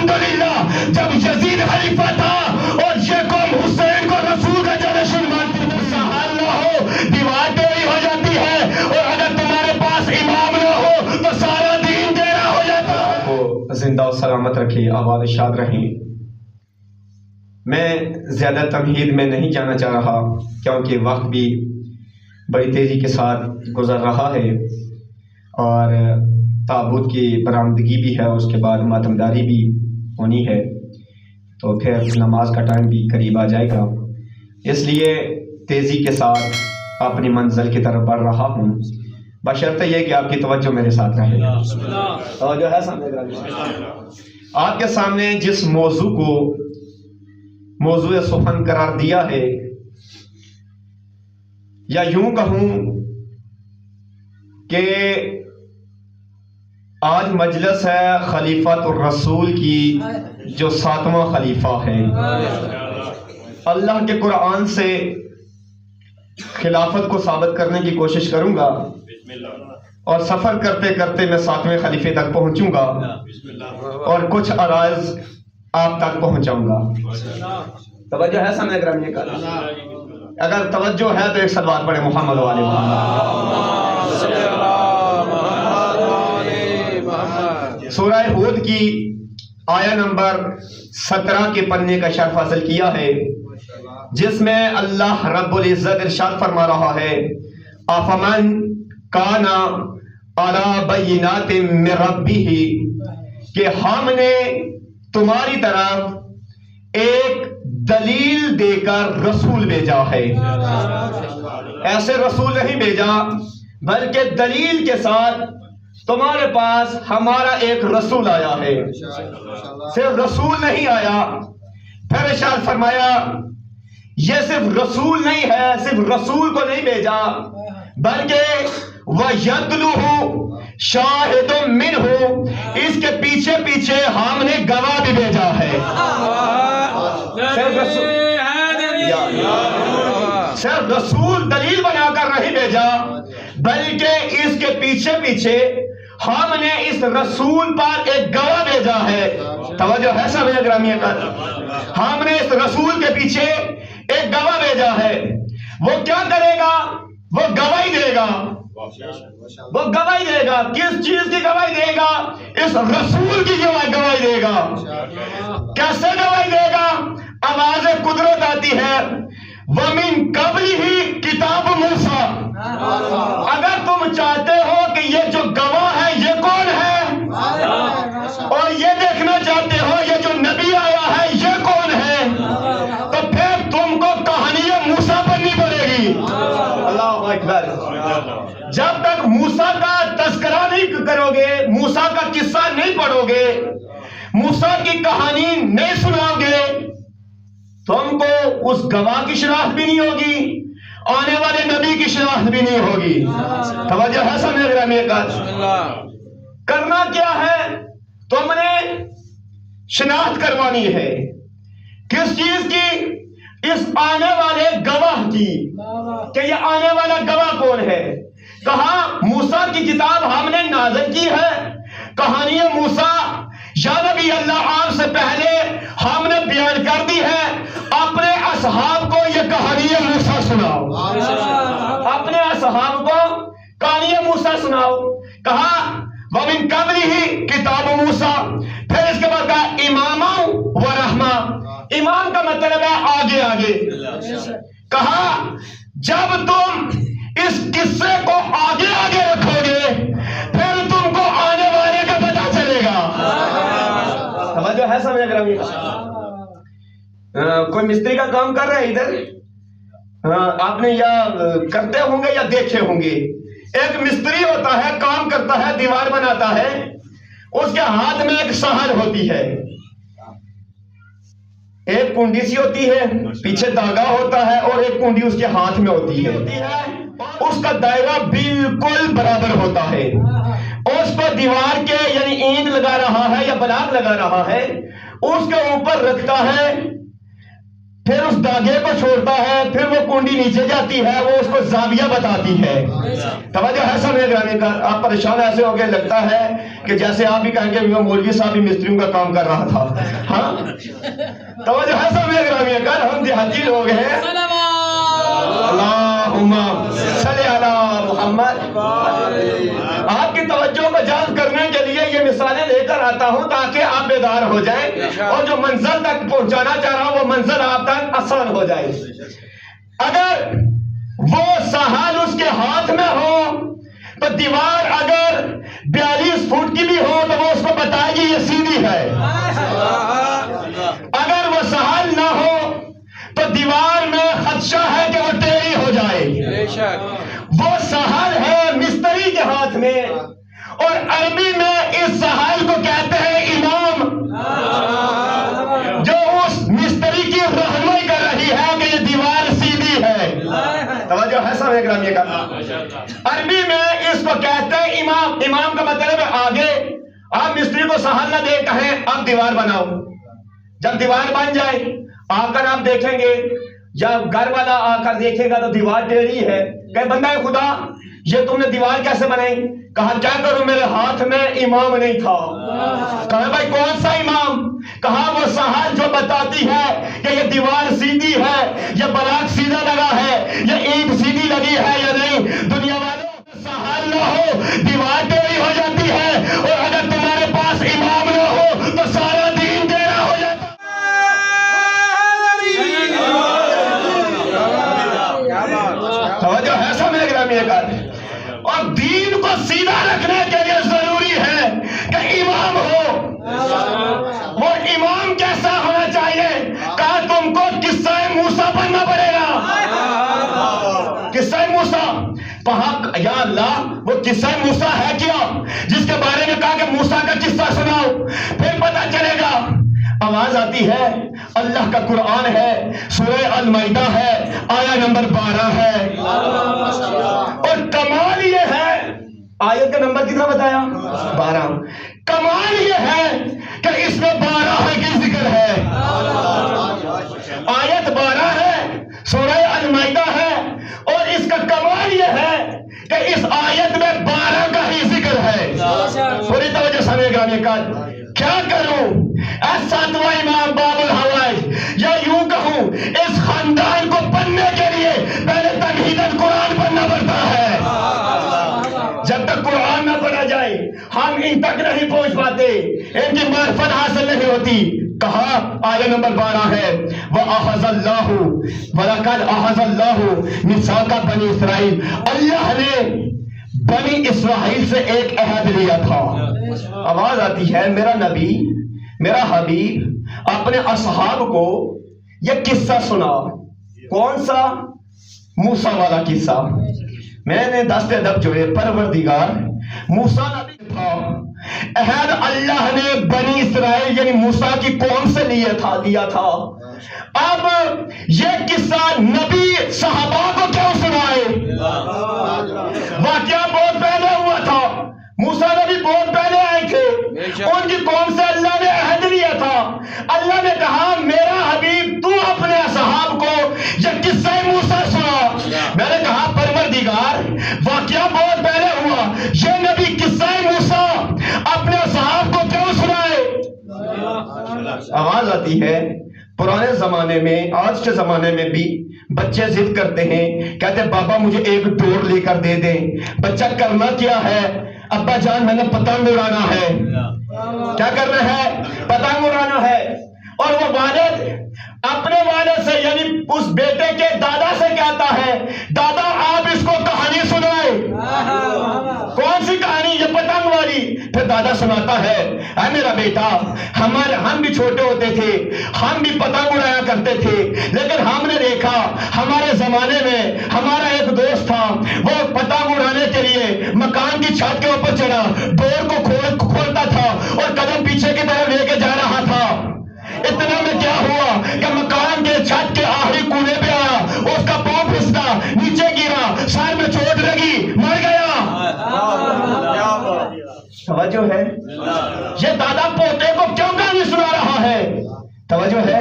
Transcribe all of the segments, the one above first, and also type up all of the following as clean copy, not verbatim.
الحمدللہ جب یزید خلیفہ تھا اور یہ قوم حسین کو رسول کا جانشین مانتی تو سہل نہ ہو دیوار ٹیڑھی ہو جاتی ہے، اور اگر تمہارے پاس امام نہ ہو تو سارا دین ٹیڑھا ہو جاتا ہے۔ زندہ و سلامت رکھے، آباد شاد رہیں۔ میں زیادہ تمہید میں نہیں جانا چاہ رہا کیونکہ وقت بھی بڑی تیزی کے ساتھ گزر رہا ہے اور تابوت کی برآمدگی بھی ہے، اس کے بعد ماتمداری بھی ہونی ہے، تو پھر نماز کا ٹائم بھی قریب آ جائے گا، اس لیے تیزی کے ساتھ اپنی منزل کی طرف بڑھ رہا ہوں، بشرطہ یہ کہ آپ کی توجہ میرے ساتھ رہے۔ توجہ ہے سامنے آپ کے سامنے جس موضوع کو موضوع سخن قرار دیا ہے، یا یوں کہوں کہ آج مجلس ہے خلیفۃ الرسول کی جو 7واں خلیفہ ہے۔ اللہ کے قرآن سے خلافت کو ثابت کرنے کی کوشش کروں گا اور سفر کرتے کرتے میں 7ویں خلیفے تک پہنچوں گا اور کچھ عرائض آپ تک پہنچاؤں گا۔ توجہ ہے سامنے گرامی کا؟ اگر توجہ ہے تو ایک صلوات پڑھیں محمد والے محمد۔ سورہ ہود کی آیہ نمبر 17 کے پڑھنے کا شرف حاصل کیا ہے، جس میں اللہ رب العزت ارشاد فرما رہا ہے افمن کان علی بینات من ربہ، کہ ہم نے تمہاری طرف ایک دلیل دے کر رسول بھیجا ہے۔ ایسے رسول نہیں بھیجا بلکہ دلیل کے ساتھ تمہارے پاس ہمارا ایک رسول آیا ہے۔ صرف رسول نہیں آیا، پھر ارشاد فرمایا یہ صرف رسول نہیں ہے، صرف رسول کو نہیں بھیجا بلکہ وَيَتْلُوهُ شَاهِدٌ مِّنْهُ، اس کے پیچھے پیچھے ہم نے گواہ بھی بھیجا ہے۔ صرف رسول دلیل بنا کر نہیں بھیجا بلکہ اس کے پیچھے پیچھے ہم نے اس رسول پر ایک گواہ بھیجا ہے۔ توجہ ہے سامنے گرامی کا؟ ہم نے اس رسول کے پیچھے ایک گواہ بھیجا ہے۔ وہ کیا کرے گا؟ وہ گواہی دے گا۔ وہ گواہی دے گا، کس چیز کی گواہی دے گا؟ اس رسول کی گواہی دے گا۔ کیسے گواہی دے گا؟ آواز قدرت آتی ہے وَمِن قَبْلِهِ کتاب موسیٰ۔ اگر تم چاہتے ہو کہ یہ جو گواہ ہے یہ کون ہے، اور یہ دیکھنا چاہتے ہو یہ جو نبی آیا ہے یہ کون ہے، تو پھر تم کو کہانی موسیٰ پڑھنی پڑے گی۔ اللہ اکبر۔ جب تک موسیٰ کا تذکرہ نہیں کرو گے، موسیٰ کا قصہ نہیں پڑھو گے، موسیٰ کی کہانی نہیں سناؤ گے، تم کو اس گواہ کی شناخت بھی نہیں ہوگی، آنے والے نبی کی شناخت بھی نہیں ہوگی۔ توجہ ہے سامنے گرامی کا؟ کرنا کیا ہے؟ تم نے شناخت کروانی ہے کس چیز کی؟ اس آنے والے گواہ کی، کہ یہ آنے والا گواہ کون ہے۔ کہا موسیٰ کی کتاب ہم نے نازل کی ہے، کہانی موسیٰ یا نبی اللہ آپ سے پہلے ہم نے بیان کر دی ہے، اپنے اصحاب کو یہ کہانی موسیٰ سناؤ، اپنے اصحاب کو کہانی موسیٰ سناؤ۔ کہا وَمِن قَبْلِهِ کتاب موسیٰ، پھر اس کے بعد کہا اماماً وَرَحْمَةً، امام کا مطلب ہے آگے آگے۔ کہا جب تم اس قصے کو آگے آگے رکھو گے پھر تم کو آنے والے کا پتہ چلے گا۔ توجہ ہے سمجھ گرامی؟ کوئی مستری کا کام کر رہا ہے ادھر، آپ نے یا کرتے ہوں گے یا دیکھے ہوں گے، ایک مستری ہوتا ہے، کام کرتا ہے، دیوار بناتا ہے، اس کے ہاتھ میں ایک سہل ہوتی ہے، ایک کنڈی سی ہوتی ہے، پیچھے دھاگا ہوتا ہے اور ایک کنڈی اس کے ہاتھ میں ہوتی ہے، اس کا دائرہ بالکل برابر ہوتا ہے، اس پر دیوار کے یعنی اینٹ لگا رہا ہے یا بلاک لگا رہا ہے، اس کے اوپر رکھتا ہے، پھر اس دھاگے کو چھوڑتا ہے، پھر وہ کنڈی نیچے جاتی ہے، وہ اس کو زاویہ بتاتی ہے۔ توجہ ہے سب سمجھ گرامی کا آپ پریشان ایسے ہو گئے لگتا ہے کہ جیسے آپ بھی کہیں گے وہ مولوی صاحب بھی مستریوں کا کام کر رہا تھا. ہاں توجہ ہے سمجھ گرامی کا, ہم دیہاتی لوگ ہیں. اللہم صلی علی محمد. آپ کی توجہ کو جلب کرنے کے لیے یہ مثالیں لے کر آتا ہوں تاکہ آپ بیدار ہو جائیں اور جو منزل تک پہنچانا چاہ رہا ہوں وہ منزل آپ تک آسان ہو جائے. اگر وہ سہل اس کے ہاتھ میں ہو تو دیوار اگر 42 فٹ کی بھی ہو تو وہ اس کو بتائے گی یہ سیدھی ہے. اگر وہ سہل نہ ہو تو دیوار میں خدشہ ہے کہ وہ ٹیڑھی ہو جائے. وہ سہل ہے مستری کے ہاتھ میں, اور عربی میں اس سہل کو کہتے ہیں امام, جو اس مستری کی رہنمائی کر رہی ہے کہ یہ دیوار سیدھی ہے. توجہ ہے سب گرامی کا. عربی میں اس کو کہتے ہیں امام. امام کا مطلب ہے آگے. آپ مستری کو سہل نہ دے کہیں اب دیوار بناؤ. جب دیوار بن جائے آ کر آپ دیکھیں گے, جب گھر والا آ کر دیکھے گا تو دیوار ٹیڑھی ہے. کہ بندہ خدا یہ تم نے دیوار کیسے بنائی؟ کہا کیا کروں میرے ہاتھ میں امام نہیں تھا. کہا بھائی کون سا امام؟ کہا وہ سہل جو بتاتی ہے کہ یہ دیوار سیدھی ہے, یہ بلاک سیدھا لگا ہے, یہ اینٹ سیدھی لگی ہے یا نہیں. دنیا والوں سہل نہ ہو دیوار ٹیڑھی ہو جاتی ہے, اور اگر تمہارے پاس امام نہ ہو تو سارا دین ٹیڑھا ہو جاتا ہے. توجہ ہے سب میرے گرامی کا. اور دین کو سیدھا رکھنے کے لیے ضروری ہے کہ امام ہو. وہ امام کیسا ہونا چاہیے؟ کہا تم کو قصہ موسیٰ پڑھنا پڑے گا. قصہ موسیٰ. کہا یا اللہ وہ قصہ موسیٰ ہے کیا جس کے بارے میں کہا کہ موسیٰ کا قصہ سناؤ, پھر پتہ چلے گا. آواز آتی ہے, اللہ کا قرآن ہے, سورہ المائدہ ہے, آیہ نمبر 12 ہے. اور کمال یہ ہے, آیت کا نمبر کتنا بتایا؟ 12. کمال یہ ہے کہ اس میں 12 کی ذکر ہے. آیت 12 ہے, سورہ المائدہ ہے, اور اس کا کمال یہ ہے کہ اس آیت میں 12 کا ہی ذکر ہے. پوری توجہ سمجھ گرامی کا. کیا کروں اے ساتواں امام باب الحوائج, یا یوں کہوں اس خاندان کو بننے کے لیے پہلے تمہیداً قرآن پڑھنا پڑتا ہے. جب تک قرآن نہ پڑھا جائے ہم ان تک نہیں پہنچ پاتے, ان کی معرفت حاصل نہیں ہوتی. کہا آیہ نمبر 12 ہے, وَأَخَذَ اللَّهُ وَلَقَدْ أَخَذَ اللَّهُ مِيثَاقَ بَنِي إِسْرَائِيلَ. اللہ نے بنی اسرائیل سے ایک عہد لیا تھا. آواز آتی ہے, میرا نبی میرا حبیب اپنے اصحاب کو یہ قصہ سنا. کون سا؟ موسیٰ والا قصہ. میں نے دست ادب جوڑے, پروردگار موسیٰ نبی تھا, عہد اللہ نے بنی اسرائیل یعنی موسیٰ کی قوم سے لیا تھا. اب یہ قصہ نبی صحابہ کو کیوں سنائے؟ واقعہ بہت پہلے ہوا تھا. موسیٰ نبی بہت پہلے آئے تھے, ان کی قوم سے اللہ نے عہد لیا تھا. اللہ نے کہا میرا حبیب تو اپنے اصحاب کو یہ قصہ موسیٰ سنا. میں نے کہا پروردگار واقعہ بہت پہلے ہوا, یہ نبی قصہ موسیٰ اپنے اصحاب کو کیوں سنائے؟ آواز آتی ہے, پرانے زمانے میں آج کے زمانے میں بھی بچے ضد کرتے ہیں, کہتے ہیں بابا مجھے ایک ڈور لے کر دے دیں. بچہ کرنا کیا ہے؟ ابا جان میں نے پتنگ اڑانا ہے. کیا کرنا ہے؟ پتنگ اڑانا ہے. اور وہ والد اپنے والد سے یعنی اس بیٹے کے دادا سے کہتا ہے دادا آپ اس کو کہانی سنائے. کون سی کہانی؟ یہ پتنگ والی. پھر دادا سناتا ہے, اے میرا بیٹا ہم بھی چھوٹے ہوتے تھے, ہم بھی پتنگ اڑایا کرتے تھے, لیکن ہم نے دیکھا ہمارے زمانے میں ہمارا ایک دوست تھا, وہ پتنگ اڑانے کے لیے مکان کی چھت کے اوپر چڑھا, ڈور کو کھولتا تھا اور قدم پیچھے کی طرف لے کے جا رہا تھا. اتنا میں کیا ہوا کہ مکان کے چھت کے آخری کونے پہ آیا, اس کا پاؤں پھسلا, نیچے گرا, سر میں چوٹ لگی, مر گیا. توجہ ہے, یہ دادا پوتے کو کیوں کہانی سنا رہا ہے؟ توجہ ہے,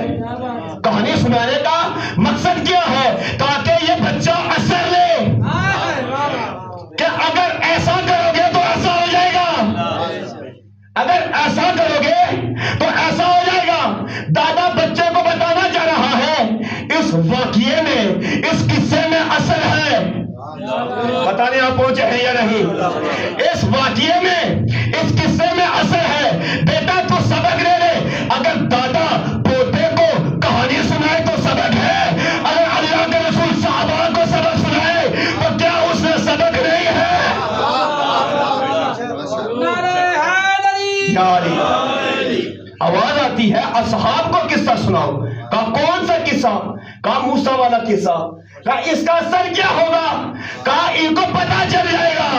کہانی سنانے کا مقصد کیا ہے؟ تاکہ یہ بچہ اثر لے کہ اگر ایسا ایسا کرو گے تو ایسا ہو جائے گا، اگر ایسا کرو گے تو ایسا ہو جائے گا۔ دادا بچے کو بتانا چاہ رہا ہے اس واقعے میں، اس قصے میں اثر ہے، پتہ نہیں آپ پہنچے ہیں یا نہیں، اس واقعے میں، اس قصے میں اثر ہے۔ بیٹا تو سبق لے لے، اگر دادا پوتے کو کہانی سنائے تو سبق ہے، اگر اللہ کے رسول صحابہ کو سبق سنائے تو کیا اس نے سبق نہیں ہے؟ آواز آتی ہے اصحاب کو قصہ سناؤ، کہا کون سا قصہ؟ کہا موسیٰ والا قصہ۔ کہا اس کا اثر کیا ہوگا؟ کہا ان کو پتا چل جائے گا۔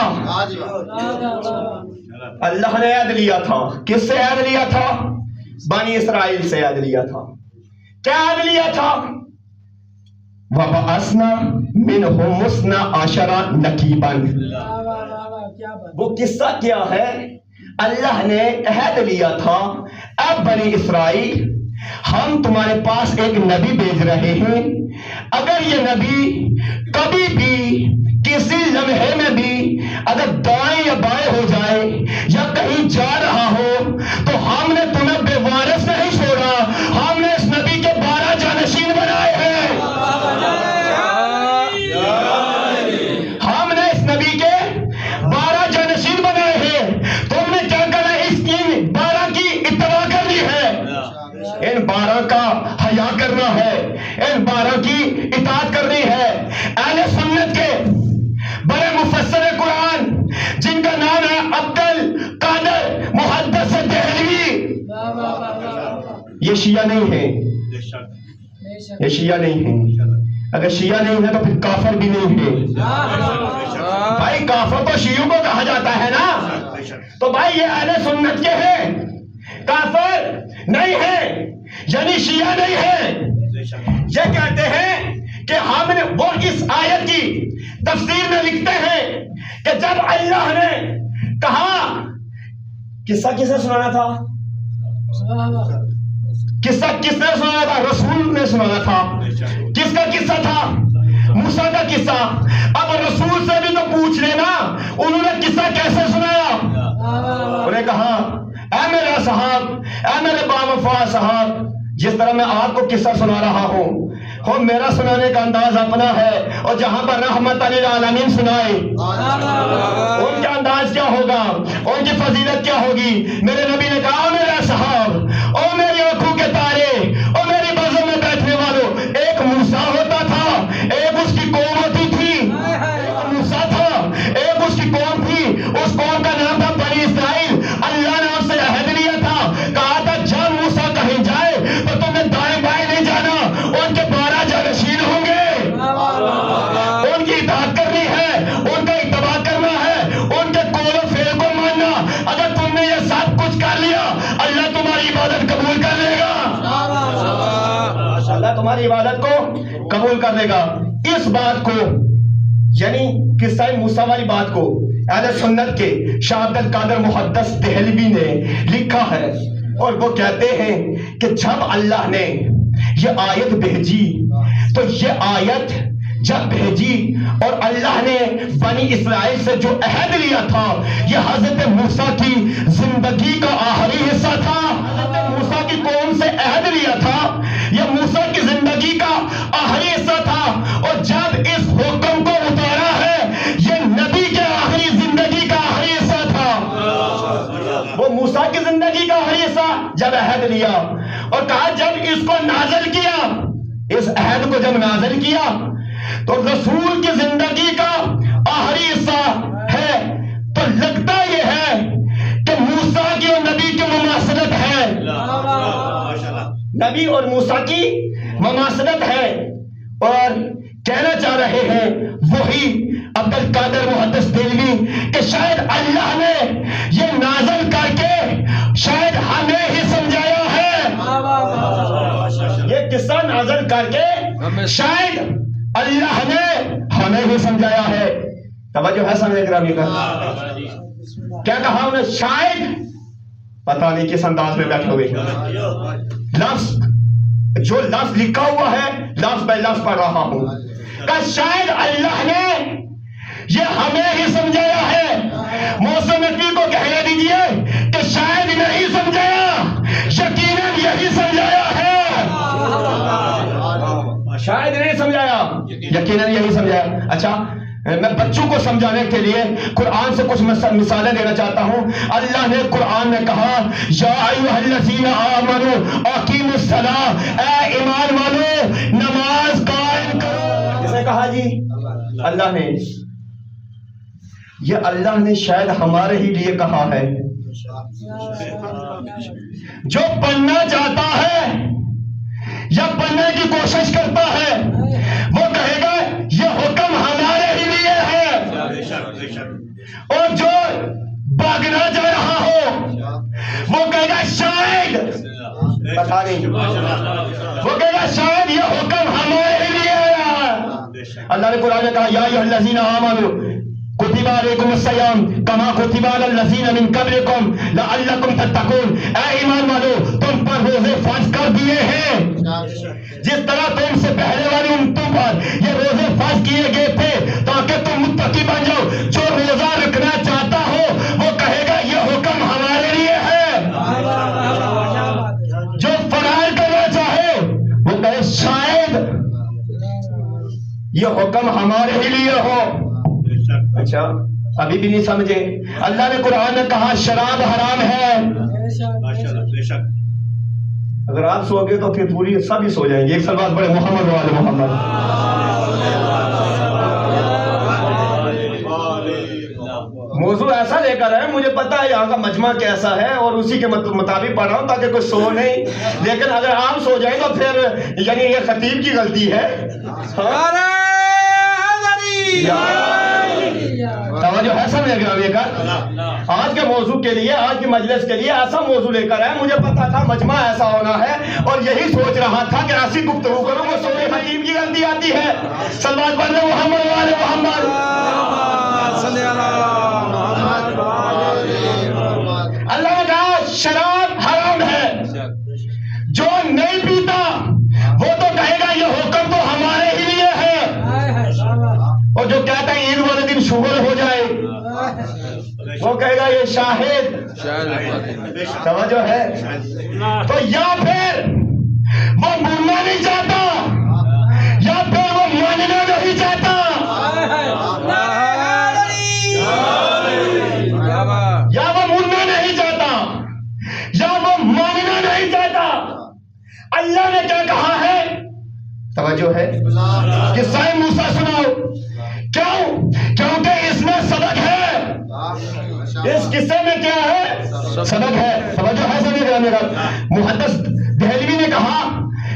اللہ نے عہد لیا تھا، کس سے عہد لیا تھا؟ بنی اسرائیل سے عہد لیا تھا۔ کیا عہد لیا تھا؟ وَبَعَثْنَا مِنْهُمْ اثْنَا عَشَرَ نَقِيبًا۔ وہ قصہ کیا ہے؟ اللہ نے عہد لیا تھا، اب بنی اسرائیل ہم تمہارے پاس ایک نبی بھیج رہے ہیں، اگر یہ نبی کبھی بھی کسی لمحے میں بھی اگر دائیں یا بائیں ہو جائے یا کہیں جا رہا ہو تو ہم نے تمہیں بے وارث نہیں چھوڑا، ہم نے اس نبی کے 12 جانشین بنائے ہیں، ہم نے اس نبی کے 12 جانشین بنائے ہیں۔ تم نے کیا کرنا ہے؟ اس کی 12 کی اتباع کرنی ہے، ان 12 کا حیا کرنا ہے، ان 12 کی اطاعت کرنی ہے۔ اہل سنت کے بڑے مفسر قرآن جن کا نام ہے عبد القادر محدث دہلوی، یہ شیعہ نہیں ہیں، یہ شیعہ نہیں ہیں، اگر شیعہ نہیں ہے تو پھر کافر بھی نہیں ہے۔ بھائی کافر تو شیعوں کو کہا جاتا ہے نا، تو بھائی یہ اہل سنت کے ہیں، کافر نہیں ہے، یعنی شیعہ نہیں ہے۔ یہ کہتے ہیں کہ ہم نے، وہ اس آیت کی تفسیر میں لکھتے ہیں کہ جب اللہ نے کہا، قصہ کس نے سنانا تھا؟ قصہ کس نے سنانا تھا؟ رسول نے سنانا تھا۔ کس کا قصہ تھا؟ موسیٰ کا قصہ۔ اب رسول سے بھی تو پوچھ لینا انہوں نے قصہ کیسے سنایا؟ انہیں کہا اے میرا صاحب، اے میرے باوفا صاحب، جس طرح میں آپ کو قصہ سنا رہا ہوں، میرا سنانے کا انداز اپنا ہے، اور جہاں پر رحمت للعالمین سنائے ان کا انداز کیا ہوگا، ان کی فضیلت کیا ہوگی۔ میرے نبی نے کہا میرا صاحب، او میری آنکھوں کے تارے، او میری بزم میں بیٹھنے والوں، ایک موسیٰ ہوتا تھا، ایک اس کی قوم ہوتی تھی، ایک موسیٰ تھا، ایک اس کی قوم تھی، اس قوم کا نام تھا بنی اسرائیل۔ اللہ نے ان سے عہد لیا تھا، کہا تھا جب موسیٰ کہیں جائے تو تمہیں دائیں بائیں نہیں جانا، ان کے 12 جانشین ہوں گے، ان کی اطاعت کرنی ہے، ان کا اتباع کرنا ہے، ان کے قول و فعل کو ماننا۔ اگر تم نے یہ سب کچھ کر لیا اللہ تمہاری عبادت قبول کر لے گا، اللہ تمہاری عبادت کو قبول کر لے گا۔ اس بات کو، یعنی قصہ موسیٰ والی بات کو اہل سنت کے شاہ عبد القادر محدث دہلوی نے لکھا ہے، اور وہ کہتے ہیں کہ جب اللہ نے یہ آیت بھیجی تو یہ آیت جب بھیجی اور اللہ نے بنی اسرائیل سے جو عہد لیا تھا، یہ حضرت موسیٰ کی زندگی کا آخری حصہ تھا۔ حضرت موسیٰ کی قوم سے عہد لیا تھا، یہ موسیٰ کی زندگی کا آخری حصہ تھا، اور جب اس حکم کو اتارا ہے یہ نبی کے آخری زندگی کا آخری حصہ تھا۔ وہ موسیٰ کی زندگی کا آخری حصہ جب عہد لیا اور کہا جب اس کو نازل کیا، اس عہد کو جب نازل کیا تو رسول کی زندگی کا آخری حصہ ہے، تو لگتا یہ ہے کہ موسیٰ کی اور نبی کی مماثلت ہے، نبی اور موسیٰ کی مماثلت ہے، اور کہنا چاہ رہے ہیں وہی عبد القادر محدث دہلوی کہ شاید اللہ نے یہ نازل کر کے شاید ہمیں ہی سمجھایا ہے، یہ قصہ نازل کر کے شاید اللہ نے ہمیں ہی سمجھایا ہے۔ توجہ ہے سامنے گرامی کا؟ کیا کہا انہیں؟ شاید، پتہ نہیں کس انداز میں بیٹھے ہوئے، لفظ جو لفظ لکھا ہوا ہے لفظ بے لفظ پڑھ رہا ہوں کہ شاید اللہ نے یہ ہمیں ہی سمجھایا ہے یقیناً یہی سمجھایا. اچھا میں بچوں کو سمجھانے کے لیے قرآن سے کچھ مثالیں دینا چاہتا ہوں. اللہ نے قرآن میں کہا یا ایھا الذین آمنوا اقیموا الصلاۃ، اے ایمان والو نماز قائم کرو. کس نے کہا جی؟ اللہ نے. یہ اللہ نے شاید ہمارے ہی لیے کہا ہے. جو پڑھنا چاہتا ہے یا پڑھنے کی کوشش کرتا ہے وہ کہے گا یہ حکم ہمارے ہی لیے ہے، اور جو بھاگنا چاہ رہا ہو وہ کہے گا شاید پتہ نہیں، وہ کہے گا شاید یہ حکم ہمارے ہی لیے ہے. اللہ نے قرآن میں کہا یا ایھا الذین آمنوا کتب علیکم الصیام کما کتب علی الذین من قبلکم لعلکم تتقون. اے ایمان والو تم پر روزے فرض کر دیے ہیں جس طرح تم سے پہلے والی امتوں پر یہ روزے فرض کیے گئے تھے تاکہ تم متقی بن جاؤ. جو روزہ رکھنا چاہتا ہو وہ کہے گا یہ حکم ہمارے لیے ہے. جو فرائض کرنا چاہے وہ کہے شاید یہ حکم ہمارے ہی لیے ہو. اچھا ابھی بھی نہیں سمجھے. اللہ نے قرآن میں کہا شراب حرام ہے. اگر آپ سو گے تو پھر پوری سب ہی سو جائیں گے. ایک سلوات بڑے محمد والے محمد. موضوع ایسا لے کر ہے، مجھے پتا ہے یہاں کا مجمع کیسا ہے اور اسی کے مطابق پڑھ رہا ہوں تاکہ کوئی سو نہیں. لیکن اگر آپ سو جائیں تو پھر یعنی یہ خطیب کی غلطی ہے. توجہ ہے سب گرامی کا. آج کے موضوع کے لیے، آج کی مجلس کے لیے ایسا موضوع لے کر ہے. مجھے پتا تھا مجمع ایسا ہونا ہے اور یہی سوچ رہا تھا کہ ایسی گفتگو کروں وہ سونے خطیب کی غلطی آتی ہے. صلوات پڑھنے محمد والے محمد. اللہ نے کہا شراب حرام ہے. جو نہیں پیتا وہ تو کہے گا یہ حکم تو ہمارے ہی لیے ہے، اور جو کہتا ہے عید والے دن شغل ہو جائے وہ کہے گا یہ شاہد. توجہ ہے. تو یا پھر وہ ماننا نہیں چاہتا یا پھر وہ ماننا نہیں چاہتا. یا وہ ماننا نہیں چاہتا یا وہ ماننا نہیں چاہتا. اللہ نے کیا کہا ہے؟ توجہ ہے. قصہ موسیٰ سناؤ. کیوں؟ کیونکہ اس میں سبق ہے. اس قصے میں کیا ہے؟ سبق ہے. توجہ ہے سمجھ میرا. محدث دہلوی نے کہا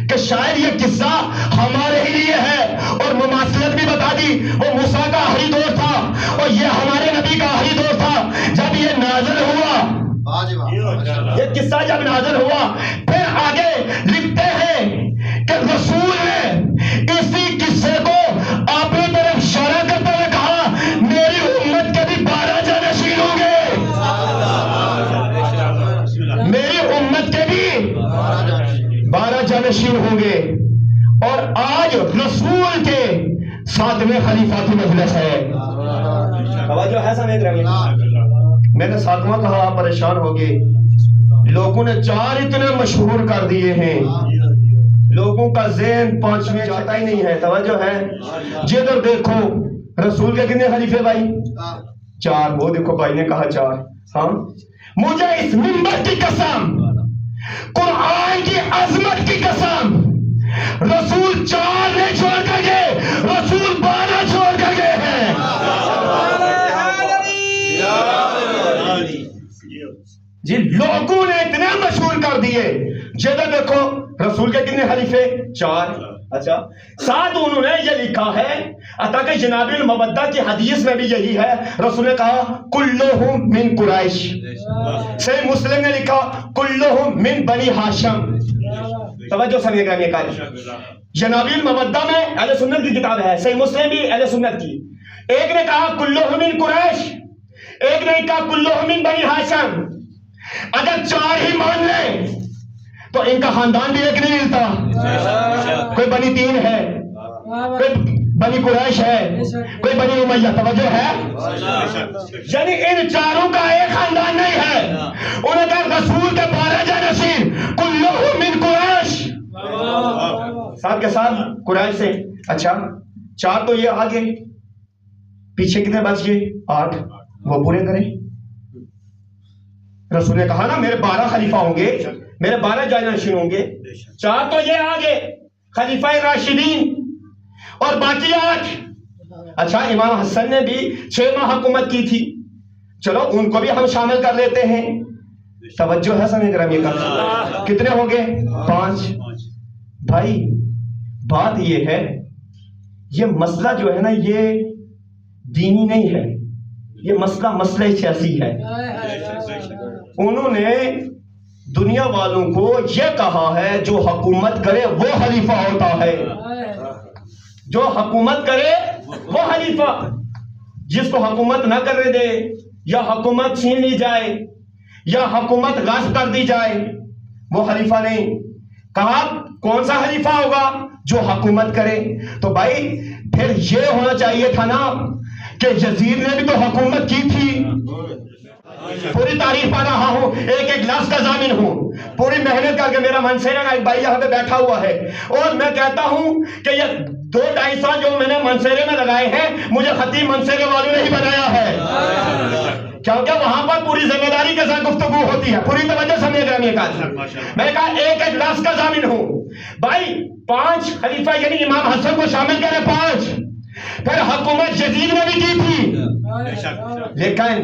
کہ شاید یہ قصہ ہمارے ہی لیے ہے اور مماثلت بھی بتا دی. وہ موسیٰ کا آخری دور تھا اور یہ ہمارے نبی کا آخری دور تھا. جب یہ نازل ہوا، یہ قصہ جب نازل ہوا، پھر آگے لکھتے ہیں کہ رسول نے اسی قصے کو اپنی طرف اشارہ کرتے ہوئے کہا میری امت کے بھی 12 جانشین ہوں گے. میری امت کے بھی 12 جانشین ہوں گے. اور آج رسول کے 7ویں خلیفہ کی مجلس ہے. توجہ ہے سمجھ رہے ہیں. میں نے 7واں کہا آپ پریشان ہو گئے. لوگوں نے 4 اتنے مشہور کر دیے ہیں، لوگوں کا ذہن 5ویں جاتا ہی نہیں ہے. توجہ ہے. جدھر دیکھو رسول کے کتنے خلیفے بھائی؟ 4. وہ دیکھو بھائی نے کہا 4. ہاں مجھے اس منبر کی قسم، قرآن کی عظمت کی قسم، رسول 4 نہیں چھوڑ کر گئے، رسول 12 چھوڑ کر گئے ہیں. جی لوگوں نے اتنے مشہور کر دیے. جدھر دیکھو رسول کے کتنے خلیفے؟ 4. اچھا 7 انہوں نے یہ لکھا ہے. تاکہ جناب المودہ کی حدیث میں بھی یہی ہے. رسول نے کہا کلہم من قریش. صحیح مسلم نے لکھا کلہم من بنی ہاشم. توجہ سمجھے گا. جناب المودہ میں اہل سنت کی کتاب ہے، صحیح مسلم بھی اہل سنت کی. ایک نے کہا کلہم من قریش، ایک نے کہا کلہم من بنی ہاشم. اگر 4 ہی مان لیں تو ان کا خاندان بھی ایک نہیں ملتا. کوئی بنی 3 ہے، کوئی بنی قریش ہے، کوئی بنی امیہ. توجہ ہے. یعنی ان 4 کا ایک خاندان نہیں ہے. انہوں نے کہا رسول کے 12 جانشین کلہم من قریش، ساتھ کے ساتھ قریش سے. اچھا 4 تو یہ آگے، پیچھے کتنے بچ گئے؟ 8، وہ پورے کریں۔ رسول نے کہا نا میرے 12 خلیفہ ہوں گے، میرے 12 جانشین ہوں گے، 4 تو یہ آگے خلیفہ راشدین اور باقی 8۔ اچھا امام حسن نے بھی 6 ماہ حکومت کی تھی، چلو ان کو بھی ہم شامل کر لیتے ہیں۔ توجہ ہے سامعین گرامی کا؟ کتنے ہو گئے؟ 5۔ بھائی بات یہ ہے، یہ مسئلہ جو ہے نا یہ دینی نہیں ہے، یہ مسئلہ سیاسی ہے۔ انہوں نے دنیا والوں کو یہ کہا ہے جو حکومت کرے وہ خلیفہ ہوتا ہے، جو حکومت کرے وہ خلیفہ، جس کو حکومت نہ کرنے دے یا حکومت چھین لی جائے یا حکومت غصب کر دی جائے وہ خلیفہ نہیں۔ کہا کون سا خلیفہ ہوگا؟ جو حکومت کرے۔ تو بھائی پھر یہ ہونا چاہیے تھا نا کہ یزید نے بھی تو حکومت کی تھی۔ پوری تاریخ پا رہا ہوں، ایک ایک لفظ کا ضامن ہوں، پوری محنت کر کے میرا منصیرے کا ایک بھائی یہاں پہ بیٹھا ہوا ہے، اور میں کہتا ہوں کہ یہ 2-2.5 سال جو میں نے منصیرے میں لگائے ہیں مجھے خطیب منصیرے والوں نے ہی بنایا ہے، کیونکہ وہاں پر پوری ذمہ داری کے ساتھ گفتگو ہوتی ہے۔ پوری توجہ سمجھے گرامی کا، میں نے کہا ایک ایک لفظ کا ضامن ہوں۔ بھائی 5 خلیفہ یعنی امام حسن کو شامل کرے 5، پھر حکومت یزید نے بھی کی تھی، لیکن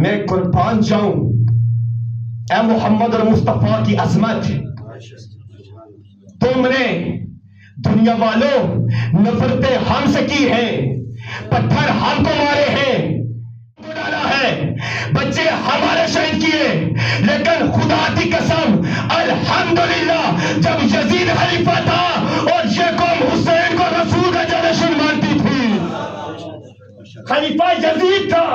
میں قربان جاؤں اے محمد اور مصطفیٰ کی عظمت، تم نے دنیا والوں نفرتیں ہم سے کی ہیں، پتھر ہم کو مارے ہیں، ڈالا ہے، بچے ہمارے شہید کیے، لیکن خدا کی قسم الحمدللہ جب یزید خلیفہ تھا اور یہ قوم حسین کو رسول کا جانشین مانتی تھی، خلیفہ یزید تھا،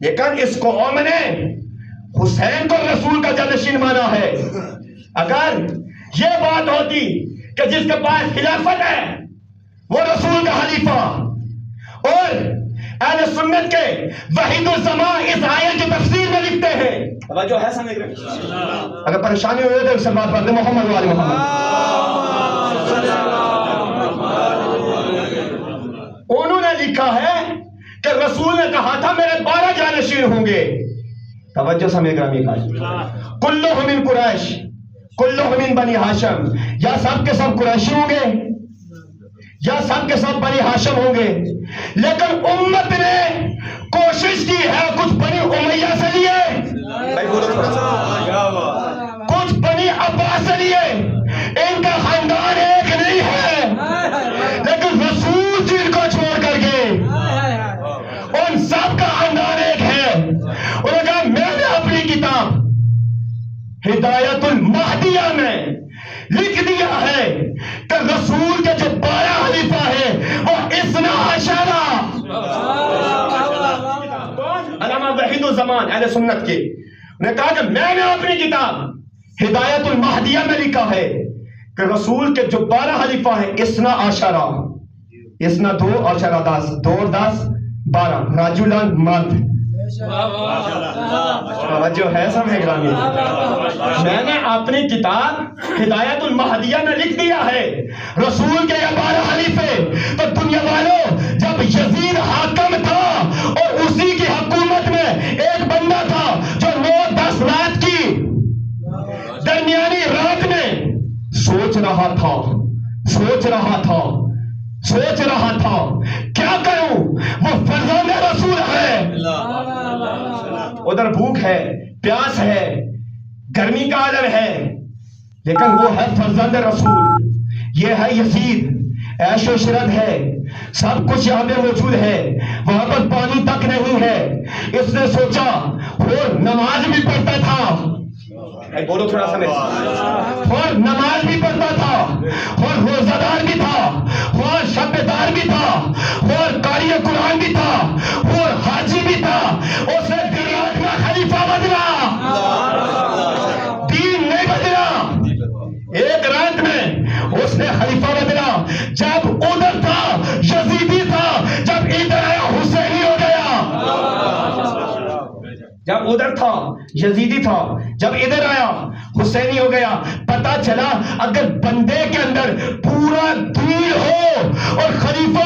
لیکن اس قوم نے حسین کو رسول کا جانشین مانا ہے۔ اگر یہ بات ہوتی کہ جس کے پاس خلافت ہے وہ رسول کا خلیفہ، اور اہل سنت کے وحید الزمان اس آیت کی تفسیر میں لکھتے ہیں، توجہ ہے سمجھ رہے ہیں؟ اگر پریشانی ہوئی تو سب بات پڑھتے محمد والے محمد۔ انہوں نے لکھا ہے کہ رسول نے کہا تھا میرے 12 جانشین ہوں گے، توجہ سمجھ گرامی کا، کلہم من قریش، کلہم من بنی ہاشم، یا سب کے سب قریشی ہوں گے یا سب کے سب بنی ہاشم ہوں گے، لیکن امت نے کوشش کی ہے کچھ بنی امیہ سے لیے، کچھ بنی عباس سے لیے، ان کا خاندان ایک نہیں ہے، لیکن رسول جن کو چھوڑ کر کے ان سب کا خاندان ایک ہے۔ انہوں نے کہا میں نے اپنی کتاب ہدایت المہدیہ میں لکھ دیا ہے کہ رسول کے جو 12 خلیفہ ہیں وہ 12 علامہ وحید الزمان اہل سنت کے، انہوں نے کہا کہ میں نے اپنی کتاب ہدایت المہدیہ میں لکھا ہے کہ رسول کے جو 12 خلیفہ ہیں 12، 2 اور 10، 2 اور 10 12 راجولان مرد، جو ہے سمجھ گرامی، میں نے اپنی کتاب ہدایت المہدیہ میں لکھ دیا ہے رسول کے یہ 12 خلیفے۔ تو دنیا والوں جب یزید حاکم تھا اور اسی کی حکومت میں ایک بندہ تھا جو 9-10 رات کی درمیانی رات میں سوچ رہا تھا کیا کروں، وہ فرزند رسول ہے، ادھر بھوک ہے، پیاس ہے، گرمی کا عالم ہے، لیکن وہ ہے فرزند رسول، یہ ہے یزید، عیش و عشرت ہے، سب کچھ یہاں پہ موجود ہے، وہاں پر پانی تک نہیں ہے۔ اس نے سوچا، اور نماز بھی پڑھتا تھا، بولو تھوڑا سا اور نماز بھی پڑھتا تھا اور روزہ دار بھی تھا اور شب دار بھی تھا اور قاری قرآن بھی تھا اور حاجی بھی تھا، اس نے دنیا کا خلیفہ بدلا، دین نہیں بدلا، ایک رات میں اس نے خلیفہ بدلا۔ جب ادھر تھا یزیدی تھا، جب ادھر آیا حسینی ہو گیا۔ جب ادھر تھا یزیدی تھا، جب ادھر آیا حسینی ہو گیا. پتا چلا اگر بندے کے اندر پورا دین ہو اور خلیفہ